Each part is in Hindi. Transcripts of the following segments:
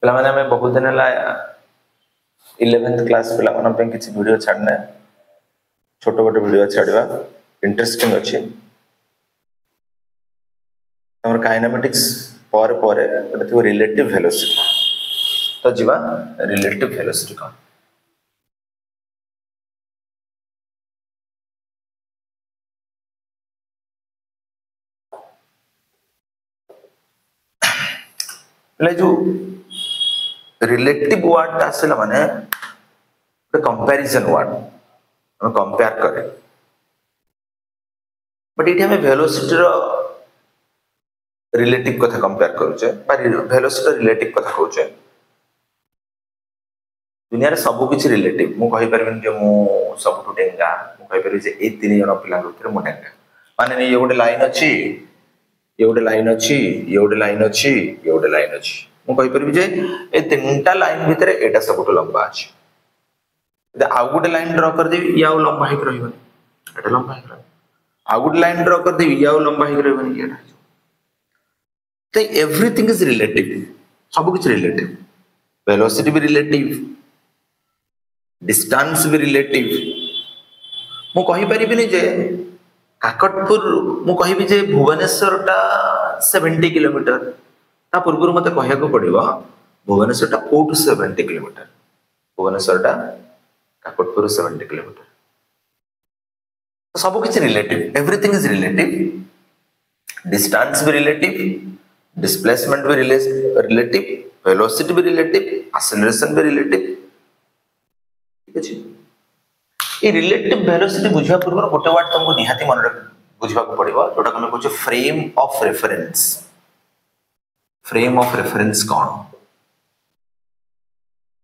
पिलामाने हमें बहुत दिन है 11th क्लास पिलामान पे किसी वीडियो छाड़ना छोट गोटे वीडियो छाड़वा इंटरेस्टिंग अच्छे हमर काइनेमेटिक्स पर रिलेटिव वेलोसिटी तो जीवा रिलेटिव वेलोसिटी कौन जो रिलेटिव वर्ड आसला माने कंपैरिजन वर्ड हम कंपेयर करे बट ये हमें वेलोसिटी रो रिलेटिव कथा कंपेयर करूचे बा वेलोसिटी रिलेटिव कथा कहूचे दुनिया रे सब किछि रिलेटिव मु कहि परबिन जे मु सबटु डेंगा मु कहि परबि जे ए तीन जन पिला भितर मु डेंगा माने ये गोटे लाइन अछि ये गोटे लाइन अछि ये गोटे लाइन अछि ये गोटे लाइन अछि मु कहि परबि जे ए तीनटा लाइन भितर एटा सबटु लंबा अछि जे आ गोटे लाइन ड्रा कर देबि या लंबा हिक रहिबनि एटा लंबा हिक रहिबनि आ गोटे लाइन ड्रा कर देबि या लंबा हिक रहिबनि एटा तो एवरीथिंग इज रिलेटिव सब कुछ रिलेटिव वेलोसिटी भी रिलेटिव डिस्टेंस भी रिलेटिव मु कहि परिबिनी जे काकटपुर मु कहिबि जे भुवनेश्वर टा 70 किलोमीटर ता पूर्व मते कहया को पड़िबो भुवनेश्वर टा 70 किलोमीटर भुवनेश्वर टा काकटपुर 70 किलोमीटर सब कुछ relative everything is relative distance भी रिलेटिव डिस्प्लेसमेंट भी रिलेटिव वेलोसिटी भी रिलेटिव एक्सेलरेशन भी रिलेटिव ठीक अछि ए रिलेटिव वेलोसिटी बुझा पूर्व गोटे वर्ड तुमको निहाती मन बुझवा को पड़िबो जोटा हम कहू फ्रेम ऑफ रेफरेंस कौन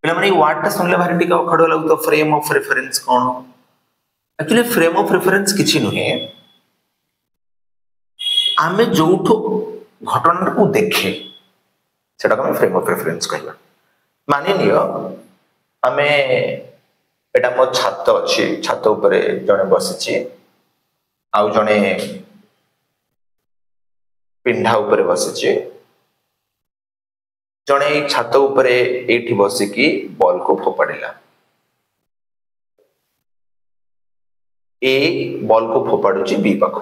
पिला माने वर्ड ता सुनले भारी टिका खडो लागु तो फ्रेम ऑफ रेफरेंस कौन एक्चुअली फ्रेम ऑफ रेफरेंस किछि नुहे आमे जोठो घटना को देखे सेटा हम फ्रेम ऑफ रेफरेंस कहबा मानि लियो आमे एटा मो छात अछि छात ऊपर जने बसिछि आउ जने पिंढा ऊपर बसिछि जने छात ऊपर एठी बसिकी बॉल को फोपाडिला ए बॉल को फोपाडुछि बी पाखो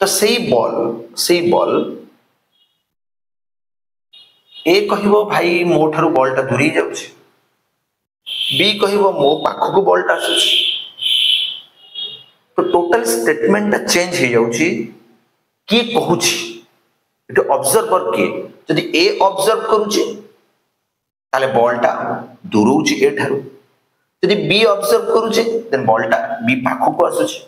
तो सही बॉल ए कहिबो भाई मो ठारू बॉल टा दूरी जाउछि बी कहिबो मो पाखो को बॉल टा आसुछि तो टोटल स्टेटमेंट टा चेंज हो जाउछि की कहूछि इट ऑब्जर्वर के यदि ए ऑब्जर्व करूछि ताले बॉल टा दूरउछि ए ठारू यदि बी ऑब्जर्व करूछि देन बॉल टा बी पाखो को आसुछि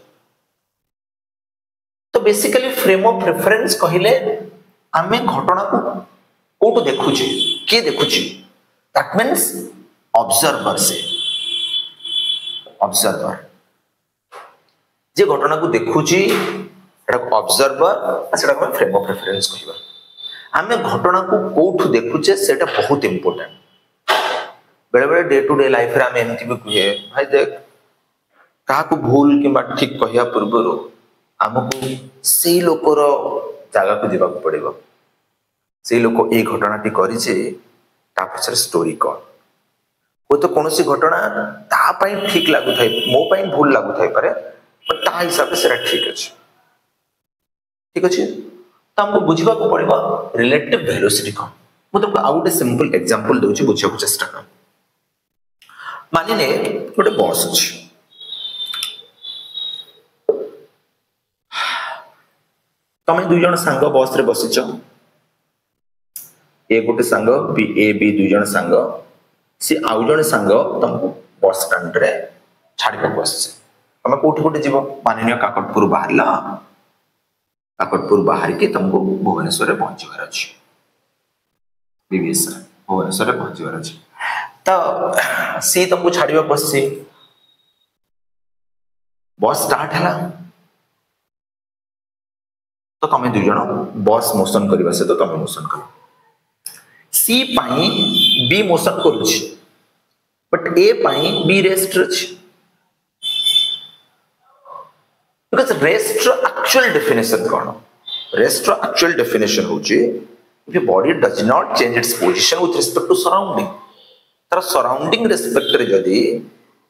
तो बेसिकली फ्रेम ऑफ रेफरेंस कहिले आमे घटना को कोटो देखुछि के देखुछि दैट मींस ऑब्जर्वर से ऑब्जर्वर जे घटना को देखुछि एटा ऑब्जर्वर सेटा हम फ्रेम ऑफ रेफरेंस कहिबा आमे घटना को कोठो देखुछे सेटा बहुत इंपोर्टेंट बेले बेले डे टू डे लाइफ रे आमे एमति भी कहे भाई देख काहा को भूल किबा ठीक कहिया पूर्वरो आमको से लोकर जगह को जीवा को पड़ेगा से लोक ए घटनाटी करिছে ता पछर स्टोरी कौन वो तो कौन सी घटना ता पई ठीक लागु थाई मो पई भूल लागु थाई पारे बट ता हिसाब से ठीक अछि तो हमको बुझवा को पड़ेगा रिलेटिव वेलोसिटी कौन मु तुमको आउट सिंपल एग्जांपल दोछि बुझिया को चेष्टा कर मानिने गोटे बस अछि तमे दुई जन सांग बस रे बसिଛ ए गोटे सांग बी ए बी दुई जन सांग सी आउ जन सांग तुमको बस स्टैंड रे छाड़ी को बसছে तमे कोठी कोठी जीवो मानिनियो काकटपुर बाहर के तुमको भुवनेश्वर रे पहुंचीबार अछि बीबीएस भुवनेश्वर रे पहुंचीबार अछि तो सी तुमको छाड़िबा बसছে बस स्टार्ट हला तो तमे दुई जन बस मोशन करबा से तो तमे मोशन करो सी पाई बी मोशन करूछि बट ए पाई बी रेस्ट अछि because rest ro actual definition कौन rest ro actual definition होची if a body does not change its position with respect to surrounding तार surrounding respect रे जदी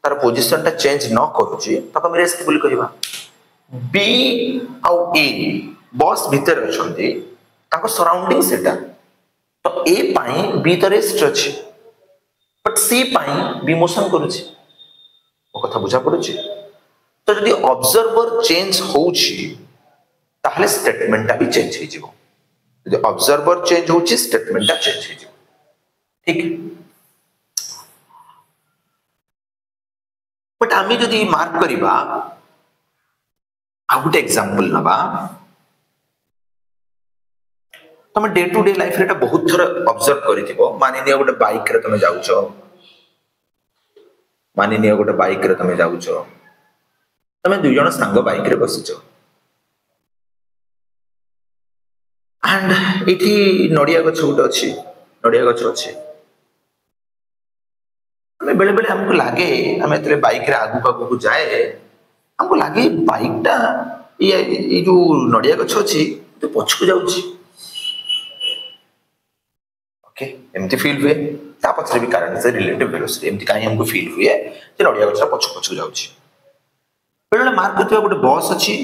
तार position टा change न करूची ताको हम rest बोली कहबा B आउ A बॉस भीतर अछंती ताको surrounding सेटा तो A पाई B तो rest अछि but C pi B motion करूची ओ कथा बुझा पड़ुची तो जदि ऑब्जर्वर चेंज होउची ताहले स्टेटमेंट भी चेंज हो जिवो जदि ऑब्जर्वर चेंज होउची स्टेटमेंट चेंज हो जिवो ठीक बट आमी जदि मार्क करिबा आ गुटे एग्जांपल नबा तमे डे टू डे लाइफ रे बहुत थोर ऑब्जर्व करिथिबो मानि निया गुटे बाइक रे तमे जाउछो मानि निया गुटे बाइक रे तमे जाउछो तमे दुई जण संग बाइक रे बसिचो एंड इठी नडिया गछ उड अछि नडिया गछ अछि हमें बेले बेले हमको लागे हमें तले बाइक रे आगु पागु को जाए हमको लागे बाइक टा ये जो नडिया गछ अछि तो पछकु जाउछि ओके एमती फील हुए ता पछरे भी कारण से रिलेटिव वेलोसिटी एमती काहे हमको फील हुए जे नडिया गछ पछकु जाउछि बेले मार्क करथिबा गोटे बस अछि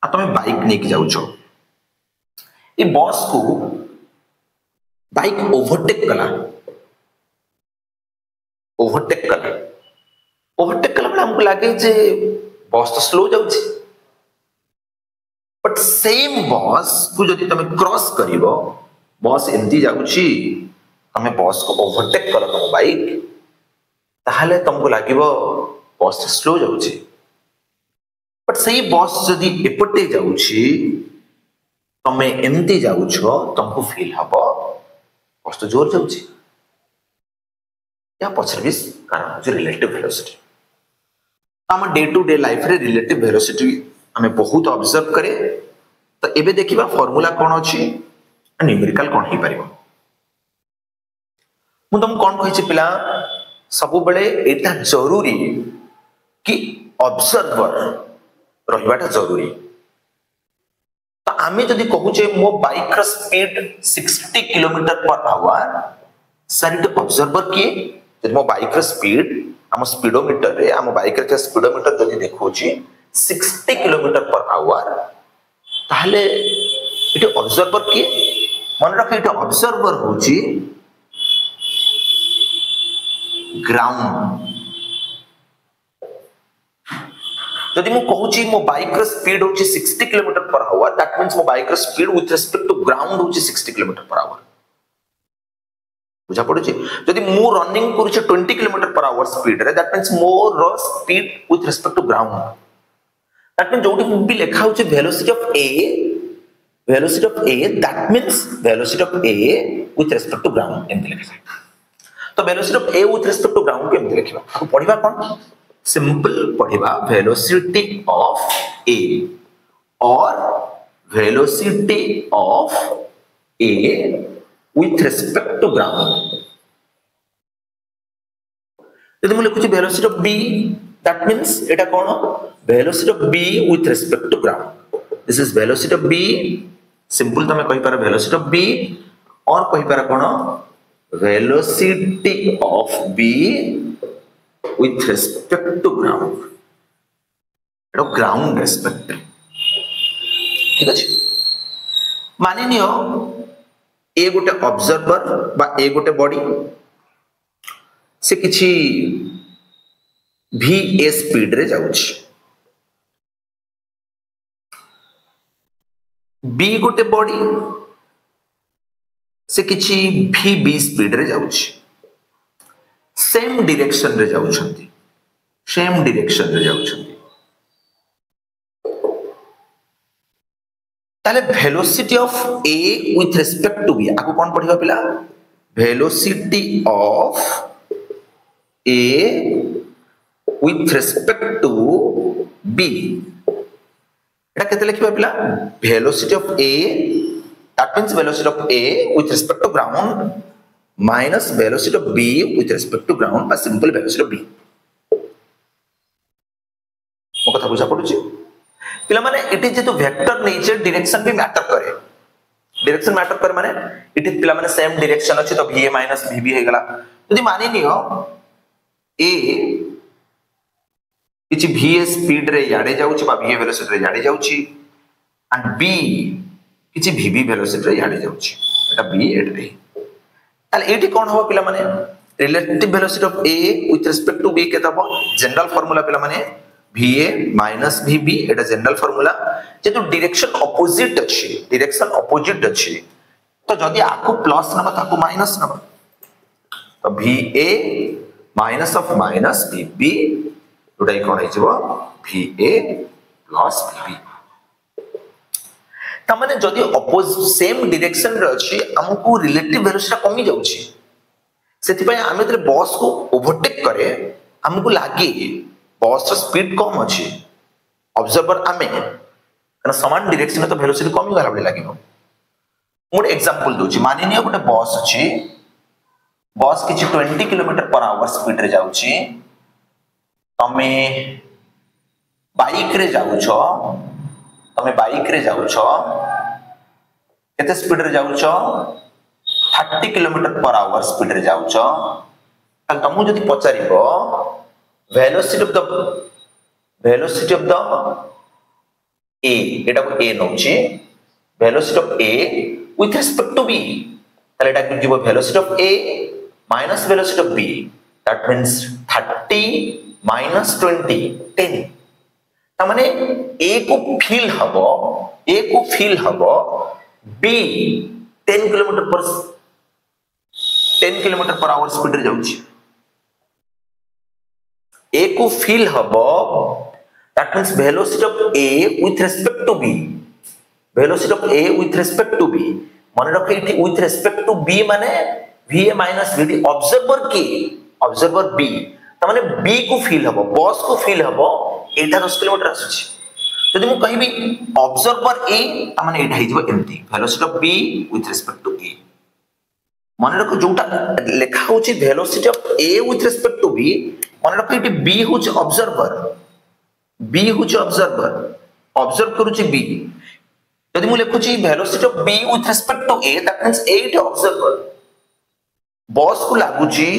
आ तमे बाइक नेकी जाउछो ए बस को बाइक ओवरटेक कला बेले हमको लागे जे बस तो स्लो जाउछि बट सेम बस को जदि तमे क्रॉस करिवो बस एमती जाउछि तमे बस को ओवरटेक कला तम बाइक ताहले तुमको लागिवो बस स्लो जाउछि बट सही बस जदि एपटे जाउछि तमे एमती जाउछो तुमको फील हबो बस तो जोर जाउछि या सर्विस कारण जो रिलेटिव वेलोसिटी हम डे टू डे लाइफ रे रिलेटिव वेलोसिटी हमें बहुत ऑब्जर्व करे तो एबे देखिबा फार्मूला कोन अछि न्यूमेरिकल कोन ही परिबो मु तुम कोन कहि छी पिला सब बेले एटा जरूरी कि ऑब्जर्वर रहिबाटा जरूरी तो आमे जदि कहू जे मो बाइक रा speed 60 kilometre per hour sir observer के जदि मो बाइक रा स्पीड हम स्पीडोमीटर रे हम बाइक रे स्पीडोमीटर जदि देखू छी 60 किलोमीटर पर आवर ताहले इटे ऑब्जर्वर के मन रख इटे ऑब्जर्वर होची ग्राउंड जदि मु कहू छी मो बाइक रा स्पीड होची 60 kilometre per hour that means मो बाइक रा speed with respect to ground होची 60 किलोमीटर पर आवर बुझा पड़ुची जदि मु रनिंग करू छी 20 किलोमीटर पर आवर स्पीड रे that means more speed with respect to ground that means जोटी भी लिखा होची velocity of A that means velocity of A with respect to ground एमति लिखा जाय तो velocity of A with respect to ground के एमति लिखिबा आपको पढिबा कोन सिंपल पढ़िबा वेलोसिटी ऑफ ए और velocity of A with respect to ground यदि मैं लिखुची velocity of b that means एटा कोन velocity of b with respect to ground this is velocity of b simple तमे कहि पारा वेलोसिटी ऑफ b और कहि पारा कोन velocity of b with respect to ground एटा ग्राउंड रेस्पेक्ट ठीक अछि मानि नियो ए गोटे ऑब्जर्वर बा ए गोटे बॉडी से किछि भी ए स्पीड रे जाउछि बी गोटे बॉडी से किछि भी बी स्पीड रे जाउछि सेम डायरेक्शन रे जाउछंती सेम डायरेक्शन रे जाउछंती ताले velocity of A with respect to B आको कोन पढिबा पिला velocity of A with respect to B एटा केते लिखिबा पिला velocity of A that means velocity of A with respect to ground minus velocity of B with respect to ground बा सिंपल वेलोसिटी ऑफ बी मो कथा बुझा पड़ुची पिला माने इटी जे तो वेक्टर नेचर डायरेक्शन भी मैटर करे डायरेक्शन मैटर करे माने इटी पिला माने सेम डायरेक्शन अछि तो va माइनस vb हे गला यदि मानि नियो a किछि va स्पीड रे याडे जाउची बा va वेलोसिटी रे याडे जाउची एंड b किछि vb वेलोसिटी रे याडे जाउची एटा b एटा a ताले एटी कोन हो पिला माने relative velocity of a with respect to b केता हो जनरल फार्मूला पिला माने va माइनस vb एटा जनरल फार्मूला जे तो डायरेक्शन ऑपोजिट अछि तो जदी आकु प्लस नबा ताकु माइनस नबा तो va minus of minus vb जोटा कोन है जबो va प्लस vb ता माने जदी सेम डायरेक्शन रे अछि हमकु रिलेटिव वेलोसिटी कमी जाउछि सेति पय आमे तरे बॉस को ओवरटेक करे हमकु लागे बॉस रो स्पीड कम अछि ऑब्जर्वर आमे कना समान डायरेक्शन में तो वेलोसिटी कमी गला बले लागिबो मोर एग्जांपल दोछि मानि नियो गोटे बॉस अछि बॉस किछि 20 किलोमीटर पर आवर स्पीड रे जाउछि तमे बाइक रे जाउछो केते स्पीड रे जाउछो 30 किलोमीटर पर आवर स्पीड रे जाउछो त तमु जदी पचारिबो वेलोसिटी ऑफ द a एटा को a नउछि velocity of a with respect to b ताले एटा कि जीवो velocity of a minus velocity of b that means 30 minus 20 10 ता माने a को फील हबो b 10 kilometre per hour speed रे जाउछि a को फील हबो that means velocity of a with respect to b माने रखे इठी विथ रिस्पेक्ट टू b माने va minus vd observer b त माने b को फील हबो बॉस को फील हबो एटा 10 किलोमीटर आसुछि जदि मु कहिबी ऑब्जर्वर a त माने एटा हिजबो एम्ति velocity of b with respect to a माने रखो जोटा लेखा होछि velocity of a with respect to b माने रखो इठी b होछि ऑब्जर्वर ऑब्जर्व करूछि b जदि मु लेखुछि velocity of b with respect to a that means a is observer bus को लागुछि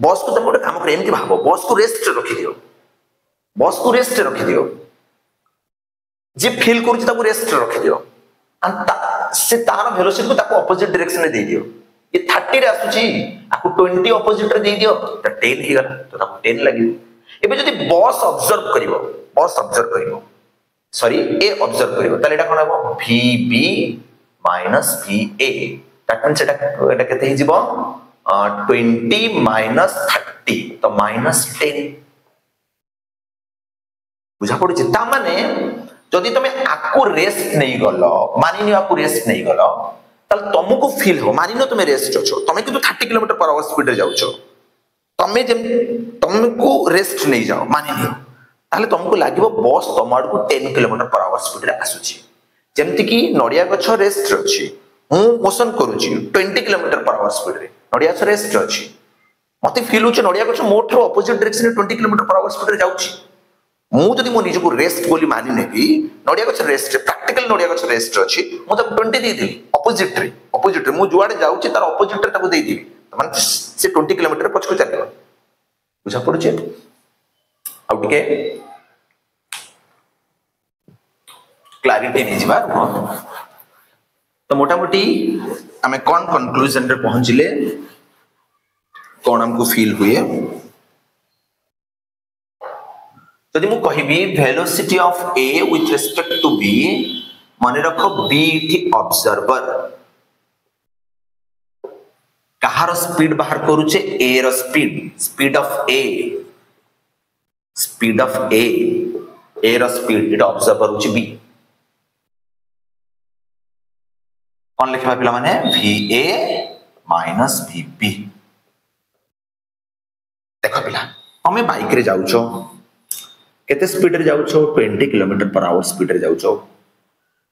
बॉस को तुम गोटे काम करे एमति भाबो बॉस को रेस्ट रखि दियो जे फील करूछि ताको रेस्ट रखि दियो से तार वेलोसिटी को ताको ऑपोजिट डायरेक्शन रे दे दियो ये 30 रे आसुछि आको 20 ऑपोजिट रे दे दियो त 10 ही गला तो ताको 10 लागियो एबे जदि बॉस ऑब्जर्व करिवो सॉरी ए ऑब्जर्व करिवो ताले एटा कोन हबो vb minus va that means एटा केते हि जिवो 20 माइनस 30 तो माइनस 10 बुझा पड़ुछि ता माने जदि तमे आकु रेस्ट नहीं गलो मानि नियो आकु रेस्ट नहीं गलो तल तुमको फील हो मानि नियो तुमे रेस्ट अछो तमे किंतु 30 किलोमीटर पर आवर स्पीड रे जाउछो तुमको रेस्ट नहीं जाओ मानि नियो ताले तुमको लागिवो बॉस तमाड को 10 किलोमीटर पर आवर स्पीड रे आसुछि जेमति कि नडिया गछ रेस्ट रे अछि हूं मोशन करूछि 20 किलोमीटर पर आवर स्पीड रे नडिया गछ रेस्ट रे अछि मते फील होछि नडिया गछ मोटर ऑपोजिट डायरेक्शन रे 20 किलोमीटर पर आवर स्पीड रे जाउछि मु जदि मो निज को रेस्ट बोली मानि नेबी नडिया गछ रेस्ट प्रैक्टिकल नडिया गछ रेस्ट रे अछि मु त 20 दे देली ऑपोजिट रे मु जुआडे जाउछि तार ऑपोजिट रे ताको दे देबी माने से 20 किलोमीटर पछको चलिबो बुझा पड़ुछि आउ टिके क्लैरिटी नहीं जिबा तो मोटा मोटी हमें कौन कंक्लूजन रे पहुंचले कौन हमको फील हुए जदि मु कहिबी velocity of a with respect to b माने रखो b थी ऑब्जर्वर कहार स्पीड बाहर करूचे a रो स्पीड ऑफ a रो स्पीड इट ऑब्जर्वर होची b कौन लिखबा पिला माने va माइनस vb देखो पिला हमें बाइक रे जाउछो केते स्पीड रे जाउछो 20 किलोमीटर पर आवर स्पीड रे जाउछो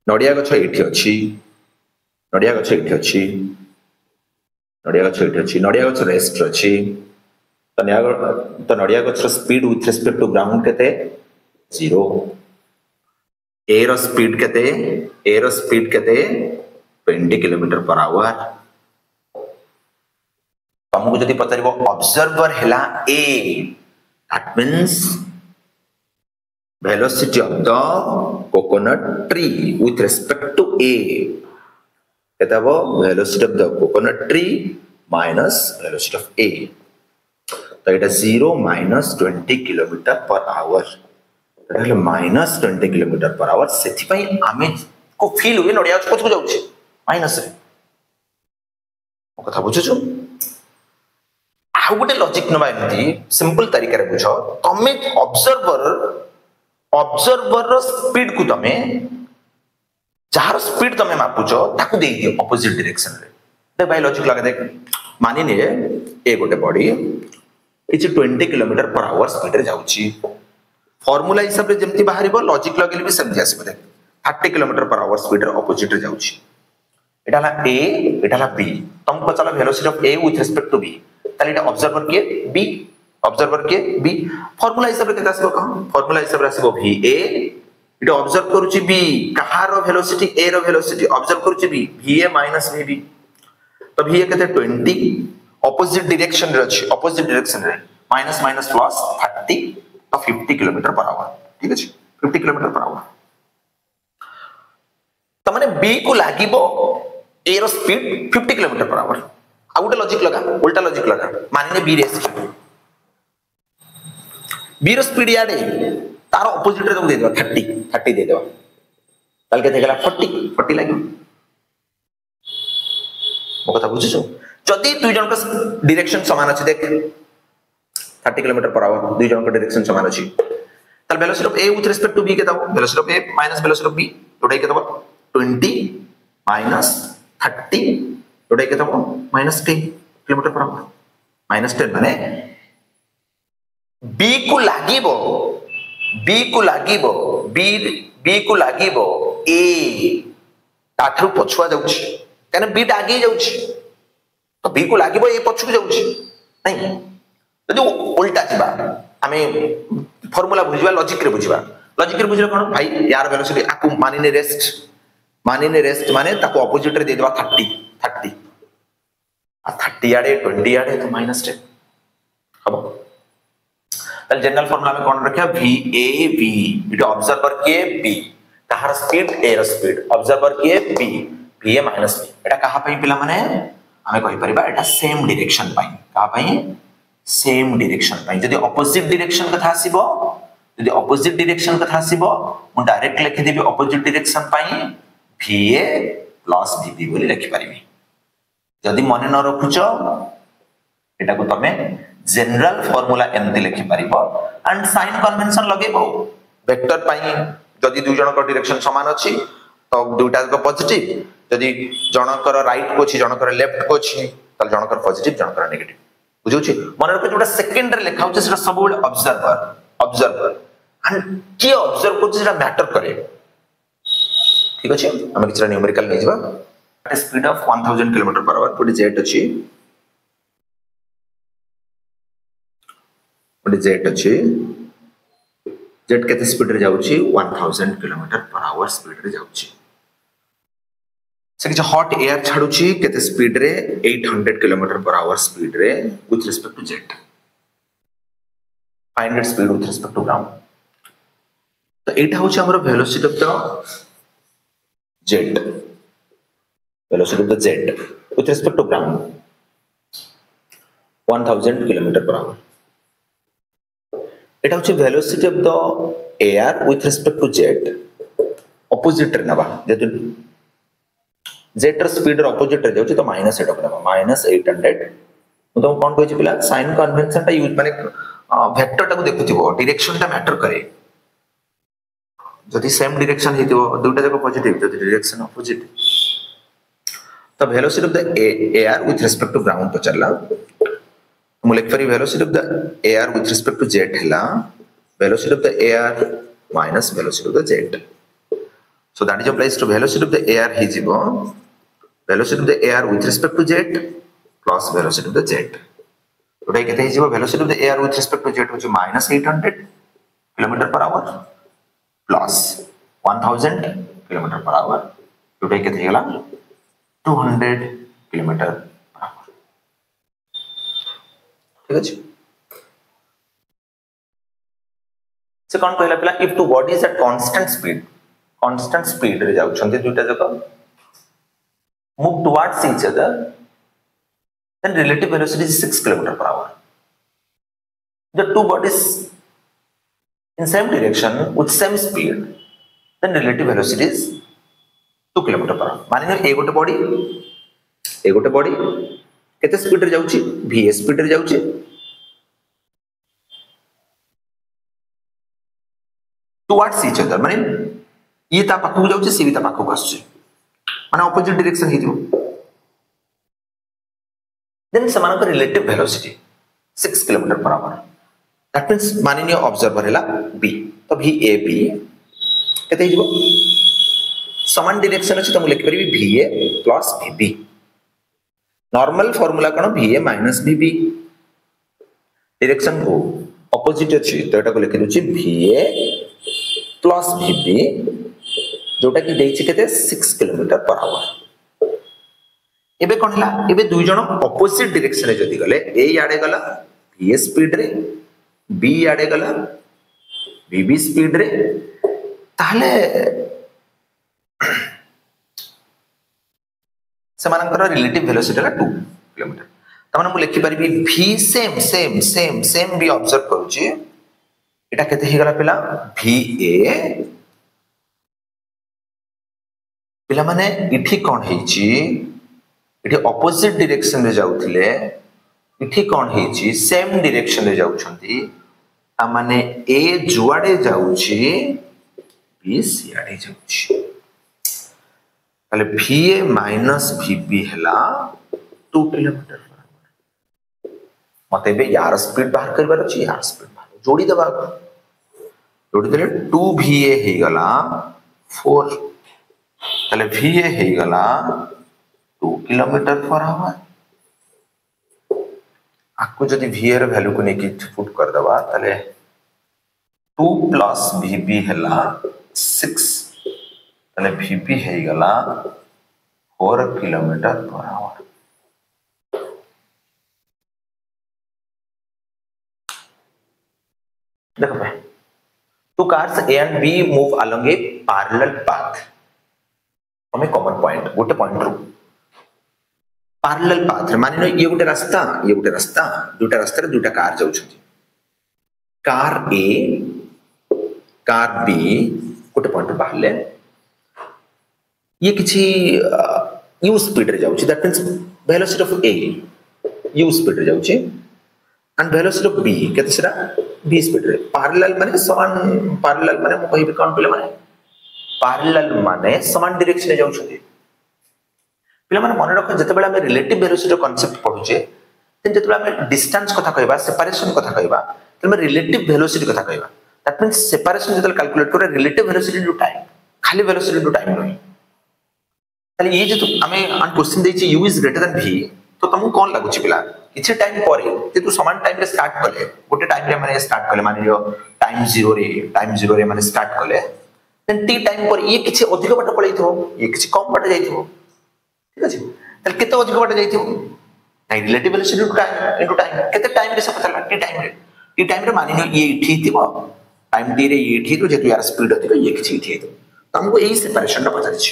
नडिया गछ एठी अछि नडिया गछ रेस्ट अछि तो नडिया गछ speed with respect to ground केते 0 a रो स्पीड केते 20 किलोमीटर पर आवर तुमको जदि पचारिबो ऑब्जर्वर हैला a that means velocity of the coconut tree with respect to a केताबो velocity of the coconut tree minus velocity of a तो এটা 0 minus 20 किलोमीटर पर आवर એટલે minus 20 किलोमीटर पर आवर सेति पई आमे को फील हुए नडिया को जाउछि माइनस रे ओ कथा बुझछु आ गोटे लॉजिक नबा एमती सिंपल तरीका रे बुझो तमे ऑब्जर्वर रो स्पीड को तमे जार स्पीड तमे मापुचो ताकू देई दियो ऑपोजिट डायरेक्शन रे देख भाई लॉजिक लगा देख मानि ने ए गोटे body etch 20 kilometre per hour speed रे जाउची फार्मूला हिसाब रे जेमती बाहरिबो लॉजिक लगेले भी समझ आसीबो देख 30 किलोमीटर पर आवर स्पीड रे ऑपोजिट रे जाउची एटाला a एटाला b तुमको चला velocity of a with respect to b ताले एटा ऑब्जर्वर के b फार्मूला हिसाब रे केता आसीबो कह फार्मूला हिसाब रे आसीबो va इटा ऑब्जर्व करूची b कहार वेलोसिटी a रो वेलोसिटी ऑब्जर्व करूची b va माइनस vb तो va केते 20 ऑपोजिट डायरेक्शन रे अछि ऑपोजिट डायरेक्शन रे माइनस माइनस प्लस 30 तो 50 किलोमीटर पर आवर ठीक अछि 50 किलोमीटर पर आवर त माने b को लागिबो a रो स्पीड 50 किलोमीटर पर आवर आ उल्टा लॉजिक लगा मानिने b रे रो स्पीड याडे तार ऑपोजिट रे दे देबा 30 दे देबा ताल के देगला 40 लागिबो मो कथा बुझिছো जदी दुई जन का डायरेक्शन समान अछि देख 30 किलोमीटर पर आवर दुई जन का डायरेक्शन समान अछि ताल velocity of a with respect to b के दाओ velocity of a minus velocity of b total के दाओ 20 माइनस 30 टोटल के दाओ minus 10 kilometre per hour minus 10 माने b को लागिबो a ताठू पछुआ जाउछि काने b टा आगे जाउछि तो b को लागिबो a पछु जाउछि नहीं जो उल्टा जिबा हमें फार्मूला बुझिबा लॉजिक रे बुझिबा कोन भाई यार वेलोसिटी आकु मानिने रेस्ट माने ताको ऑपोजिट रे दे देबा 30 आ 30 आडे 20 आडे तो माइनस 10 हबो तल जनरल फार्मूला में कोन रखिया VAV इट ऑब्जर्वर के B ताहार स्पीड a रो स्पीड ऑब्जर्वर के B VA माइनस B एटा कहा पई पिला माने हमें कहि परिबा एटा सेम डायरेक्शन पई कहा पई सेम डायरेक्शन पई जदी ऑपोजिट डायरेक्शन कथा आसीबो मु डायरेक्ट लिखि देबी ऑपोजिट डायरेक्शन पई VA प्लस VB बोली लिखि परिबी जदी मने न रखुचो एटा को तमे जनरल फार्मूला एमती लिखि परिबो एंड साइन कन्वेंशन लगेबो वेक्टर पई जदी दुई जन को डायरेक्शन समान अछि तो दुटा को पॉजिटिव जदी जनकर राइट को अछि जनकर लेफ्ट को अछि त जनकर पॉजिटिव जनकर नेगेटिव बुझौछि मन रख जोटा सेकंड रे लिखा होछि सेटा सब बेले ऑब्जर्वर एंड के ऑब्जर्व को जेटा मैटर करे ठीक अछि हम किछरा न्यूमेरिकल नै जिबा speed of 1000 kilometre per our पुडी जेट अछि जेट केते स्पीड रे जाउछि 1000 किलोमीटर पर आवर स्पीड रे जाउछि से किछ हॉट एयर छाडुछि केते स्पीड रे 800 किलोमीटर पर आवर स्पीड रे with respect to jet find it speed with respect to ground तो एटा होछि हमर velocity of the jet with respect to ground 1000 kilometre per hour एटा होछि velocity of the air with respect to jet opposite रे नबा जेतु जेट र स्पीड र ऑपोजिट रे जाउछि तो माइनस एटा करबा माइनस 800 तो कोन कहै छी पिला साइन कन्वेंशन ता यूज माने वेक्टर टा को देखुथिबो डायरेक्शन टा मैटर करे जदि सेम डायरेक्शन हेतिबो दुटा जको पॉजिटिव जदि डायरेक्शन ऑपोजिट तो velocity of the air with respect to ground तो चलला मु लिख परि velocity of the air with respect to jet हला velocity of the air minus velocity of the jet so that is applies to velocity of the air hijibo velocity of the air with respect to jet plus velocity of the jet today kete hijibo velocity of the air with respect to jet which is -800 km per hour plus 1000 kilometre per our जोटा के थे गला 200 किलोमीटर पर आवर ठीक अछि से कौन कहला पिला if two bodies at constant speed रे जाउ छंती दुटा जक move towards each other then relative velocity is 6 km per hour the two bodies in same direction with same speed then relative velocity is 2 km per hour माने ए गोटे बॉडी केते स्पीड रे जाउची v स्पीड रे जाउची टुवर्ड्स ईच अदर माने ये ता पाखु जाउची सी भी ता पाखु आछी माने ऑपोजिट डायरेक्शन हे दियो then समान relative velocity 6 km per hour that means माननीय ऑब्जर्वर हैला b तो v a b केते हिजबो समान डायरेक्शन अछि त मु लिखि परिबी va plus vb normal formula कोन va minus vb डायरेक्शन को ऑपोजिट अछि तो एटा को लिखि दोछि va plus vb जोटा कि देछि केते 6 km per hour एबे कोन हला एबे दुई जण ऑपोजिट डायरेक्शन रे जदी गले ए याडे गला v स्पीड रे b याडे गला vb स्पीड रे ताले समानकर रिलेटिव वेलोसिटी ला 2 किलोमीटर त माने मु लिखि परिबी v सेम भी ऑब्जर्व करूची एटा केते हे गला पिला va पिला माने इठी कोन हेची इठी ऑपोजिट डायरेक्शन रे जाउथिले इठी कोन हेची सेम डायरेक्शन रे जाउछंती आ माने ए जुआडे जाउची बी सियाडे जाउची ताले va - vb हला 2 किलोमीटर मते बे यार स्पीड बाहर करबार अछि यार स्पीड बाहर जोड़ी देले 2va हे गला 4 ताले va हे गला 2 किलोमीटर पर आवर आपको जदि v र वैल्यू को नेकी पुट कर दबा तले 2 प्लस vb हला 6 तले vb हे गला 4 किलोमीटर पर आवर देखो भाई two cars a and b move along a parallel path from a common point गोटे पॉइंट रो parallel path मानिनो ये गोटे रास्ता दुटा रास्ता रे दुटा कार जाउ छथि कार a कार b गोटे पॉइंट बाहरले ये किछि u स्पीड रे जाउ छी that means velocity of a u speed रे जाउ छी एंड वेलोसिटी ऑफ b केते सेरा b स्पीड रे पैरेलल माने समान पैरेलल माने मु कहिबे कोन पिले माने पैरेलल माने समान डायरेक्शन रे जाउ छथि पिला माने मन रख जते बेला हम रिलेटिव वेलोसिटी कांसेप्ट पढुचे तेन जते बेला हम डिस्टेंस कथा कहबा सेपरेशन कथा कहबा तेन रिलेटिव वेलोसिटी कथा कहबा दैट मींस सेपरेशन जते कैलकुलेट करे रिलेटिव वेलोसिटी टू टाइम खाली वेलोसिटी टू टाइम नहीं ताले ये जे हमें क्वेश्चन देछि u is greater than v तो तुमको कोन लागुछि पिला किछि टाइम परे जे तू समान टाइम रे स्टार्ट करले गोटे टाइम रे माने स्टार्ट करले माने जो टाइम 0 रे माने स्टार्ट करले देन t टाइम पर ये किछि अधिक बाट पळैथो ये किछि कम बाट जाइथो ठीक अछि तल केते अधिक बाट जाइथो नाही रिलेटिव वेलोसिटी इनटू टाइम केते टाइम रे सब पता टी टाइम रे मानिनो ये इठी थिबो टाइम t रे ये इठी तो जेतु यार स्पीड अधिक ये किछि इठी तो हमको एही सेपरेशन रा पता अछि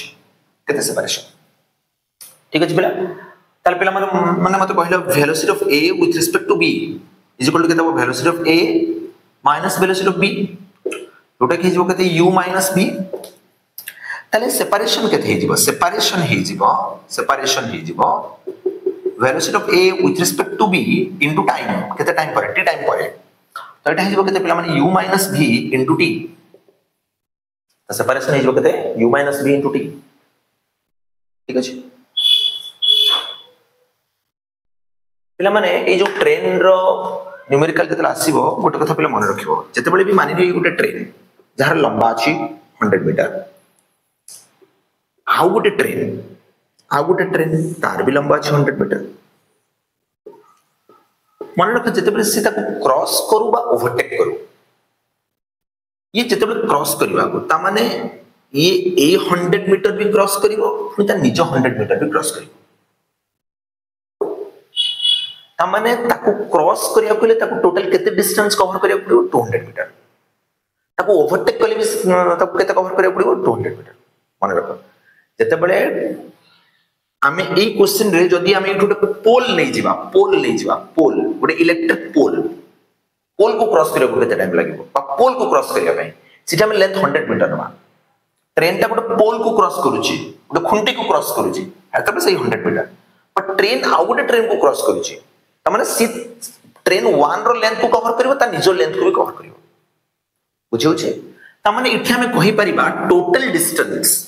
केते सेपरेशन ठीक अछि पिला ताल पिला माने मते कहले velocity of a with respect to b is equal to केते velocity of a minus velocity of b जोटा कि जो केते u माइनस b ताले सेपरेशन केते हे जिवो सेपरेशन हे जिवो velocity of a with respect to b into time केते time per t time per तो एटा हे जिवो केते पिला माने u minus v into t तो सेपरेशन हे जिवो केते u minus v into t ठीक अछि पिला माने ए जो ट्रेन रो न्यूमेरिकल जतला आसीबो गोटे कथा पिला मन रखिबो जते बेले भी मानि दियो गोटे ट्रेन जहार लंबा अछि 100 मीटर आउ गोटे ट्रेन तार भी लंबा अछि 100 मीटर मन रख जते बेले से ताको क्रॉस करू बा ओवरटेक करू ये जितेबाला क्रॉस करवा को ता माने ये ए 100 मीटर भी क्रॉस करिवो पुनी ता निज 100 मीटर भी क्रॉस करिवो ता माने ताको क्रॉस करिया पले ताको टोटल केते डिस्टेंस कवर करिया पड़िवो 200 मीटर ताको ओवरटेक कले भी ताको केते कवर करिया पड़िवो 200 मीटर मन रखो जितेबाला आमे ए क्वेश्चन रे जदी आमे गोटे पोल नै जिवा पोल गोटे इलेक्ट्रिक पोल को क्रॉस करिया केते टाइम लागिवो बा पोल को क्रॉस करिया पई सिटा में लेंथ 100 मीटर नमा ट्रेन ता गोटे पोल को क्रॉस करूची गोटे खुंटी को क्रॉस करूची एता पे सही 100 मीटर पर ट्रेन आ गोटे ट्रेन को क्रॉस करूची त माने सी ट्रेन 1 रो लेंथ को कवर करिवो ता निजो लेंथ को भी कवर करिवो बुझियो छे त माने इठी हमें कहि परिबा टोटल डिस्टेंस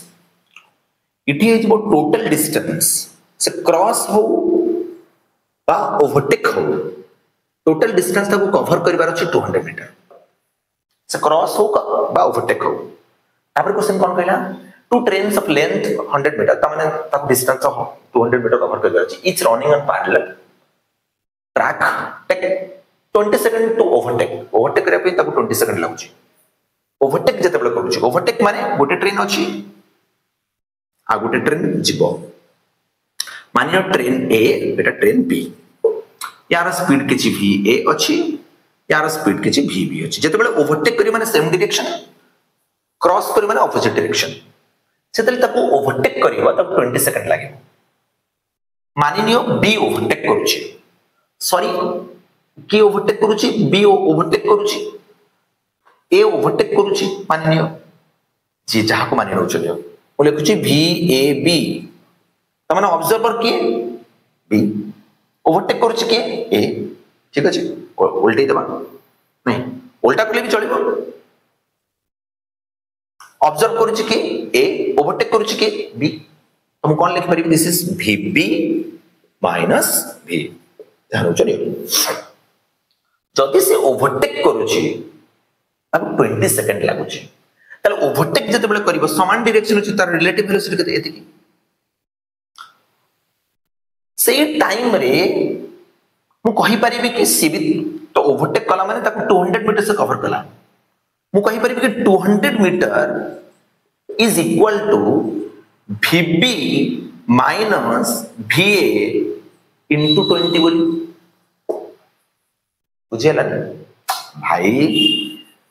इट इज वो टोटल डिस्टेंस से क्रॉस हो बा ओवरटेक हो टोटल डिस्टेंस ताको कवर करिवार अछि 200 मीटर से क्रॉस हो बा ओवरटेक हो तापर क्वेश्चन कोन कहला two trains of length 100 metre त माने ताको डिस्टेंस हो 200 मीटर कवर करिवार अछि each running on parallel track take 20 second to overtake करिया पे ताको 20 सेकंड लागुछि ओवरटेक जते बेले करूछि ओवरटेक माने गोटे ट्रेन अछि आ गोटे ट्रेन जीवो मानियो ट्रेन ए बेटा ट्रेन बी यार स्पीड किछि v a अछि यार स्पीड किछि v b अछि जते बेले ओवरटेक करी माने सेम डायरेक्शन क्रॉस करी माने ऑपोजिट डायरेक्शन सेतले ताको ओवरटेक करिवो तब 20 सेकंड लागिवो मानिनियो b ओवरटेक करूछि सॉरी की ओवरटेक करूछि b ओवरटेक करूछि a ओवरटेक करूछि मानिनियो जी जहा को मानि नउछलियो ओ लिखुछि v a b त माने ऑब्जर्वर के b ओवरटेक करूछि के a ठीक अछि उल्टे देबा नहीं उल्टा कले भी चलिबो ऑब्जर्व करूछि के a ओवरटेक करूछि के b हम कोन लिख परिबी this is vb minus v ध्यान चलियो जदि से ओवरटेक करूछि अब 20 सेकंड लागुछि ताले ओवरटेक जते बेले करिवो समान डायरेक्शन अछि तार रिलेटिव वेलोसिटी कते एति से टाइम रे मु कहि परिबी कि सी भी तो ओवरटेक कला माने ताको 200 मीटर से कवर कला मु कहि परिबी कि 200 metre is equal to vb minus va into 20 बोली बुझेला भाई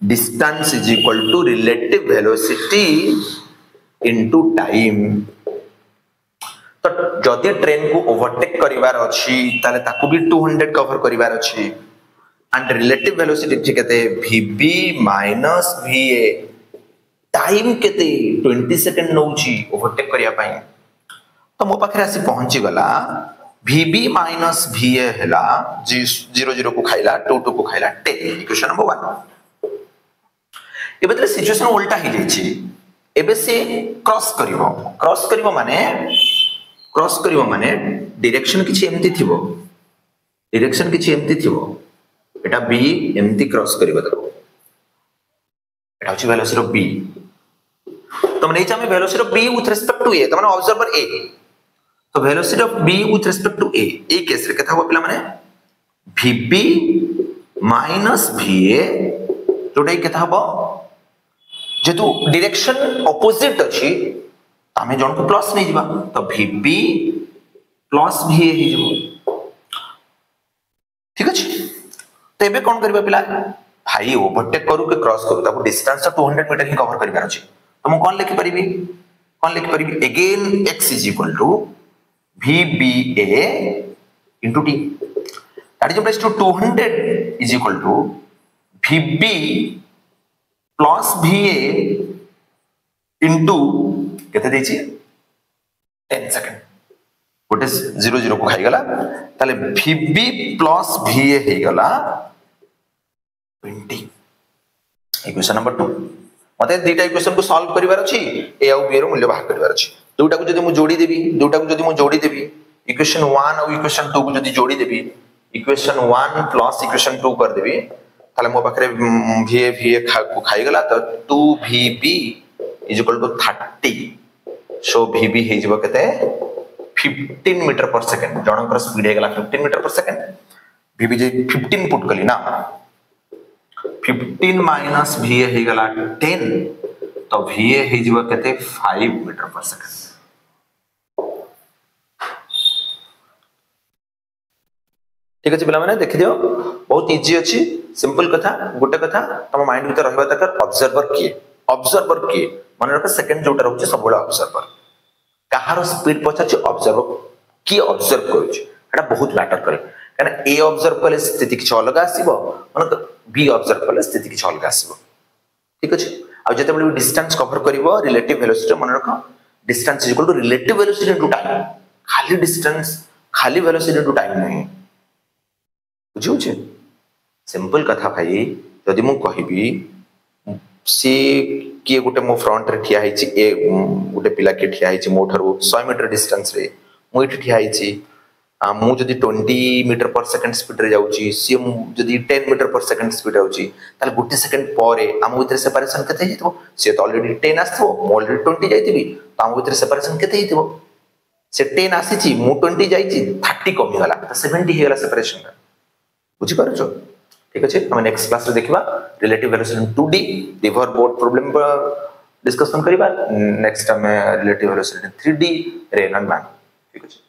distance is equal to relative velocity into time तो जदि ट्रेन को ओवरटेक करिवार अछि ताले ताको भी 200 कवर करिवार अछि एंड रिलेटिव वेलोसिटी केते vb माइनस va टाइम केते 20 सेकंड नउची ओवरटेक करिया पई तो मो पाखरे आसी पहुंची गला vb माइनस va हैला 0 को खाइला 2 को खाइला 10 इक्वेशन नंबर 1 एबे तले सिचुएशन उल्टा ही जाई छी एबे से क्रॉस करिवो माने डायरेक्शन किछि एमती थिबो एटा b एमती क्रॉस करिवो देखो एटा होछि वेलोसिटी ऑफ b तो माने एचा में velocity of b with respect to a तो माने ऑब्जर्वर a तो velocity of b with respect to a ए केस रे कथा हो पिला माने vb माइनस va जोटा कथा हो जेतु डायरेक्शन ऑपोजिट अछि आमे जन को प्लस नै जिबा तो vb प्लस va हे जिवो ठीक अछि तो एबे कोन करबा पिला भाई ओवरटेक करू के क्रॉस करू ताको डिस्टेंस 200 मीटर ही कवर करिबार अछि तो मु कोन लिखि परिबी again x is equal to vba into t that is equals to 200 is equal to vb plus va into केते देछि 10 सेकंड गोटे 0 को खाई गला ताले vb plus va हे गला 20 इक्वेशन नंबर 2 मते दीटा इक्वेशन को सॉल्व करिवार अछि ए आ बी रो मूल्य बाहर करिवार अछि दुटा को जदी मु जोड़ी देबी इक्वेशन 1 और इक्वेशन 2 को जदी जोड़ी देबी इक्वेशन 1 प्लस इक्वेशन 2 कर देबी ताले मो पाखरे va को खाई गला तो 2vb is equal to 30 so vb हे जिवो केते 15 मीटर पर सेकंड जनकर स्पीड हे गला 15 मीटर पर सेकंड vb जे 15 पुट कली ना 15 माइनस VA हे गला 10 तो VA हे जीवा केते 5 मीटर पर सेकंड। ठीक अछि पिला माने देखि दियो बहुत इजी अछि सिंपल कथा गोटे कथा तम माइंड भीतर रहबा दरकार ऑब्जर्वर किए माने रख सेकंड जोटा रहउछि सब बडा ऑब्जर्वर कहारो स्पीड पछाछि ऑब्जर्वर की ऑब्जर्व करूछि एटा बहुत मैटर करे कारण ए ऑब्जर्व कले स्थिति किछ अलग आसीबो माने बी ऑब्जर्व कले स्थिति किछ अलग आसीबो। ठीक अछि आ जते बडे डिस्टेंस कवर करिवो रिलेटिव वेलोसिटी माने रख distance is equal to relative velocity into time खाली डिस्टेंस खाली वेलोसिटी इनटू टाइम नहीं बुझुछे सिंपल कथा भाई जदि मु कहिबी सी किए गोटे मो फ्रंट रे ठिया हैछि ए गोटे पिला के ठिया हैछि मो ठरु 100 मीटर डिस्टेंस रे मु इठी ठिया हैछि मु जदि 20 मीटर पर सेकंड स्पीड रे जाउछि सी जदि 10 मीटर पर सेकंड स्पीड जाउछि ताले गोटे सेकंड परे आम भीतर सेपरेशन केते हितबो से तो ऑलरेडी 10 आस्थो मो ऑलरेडी 20 जाइतिबी तो आम भीतर सेपरेशन केते हितबो से 10 आसीछि मु 20 जाइछि 30 कमी गला तो 70 हे गला सेपरेशन बुझी पारुछो। ठीक अछि हम नेक्स्ट क्लास रे देखिबा relative velocity 2D river boat problem discussion करिबा next time relative velocity 3D rain man. ठीक अछि।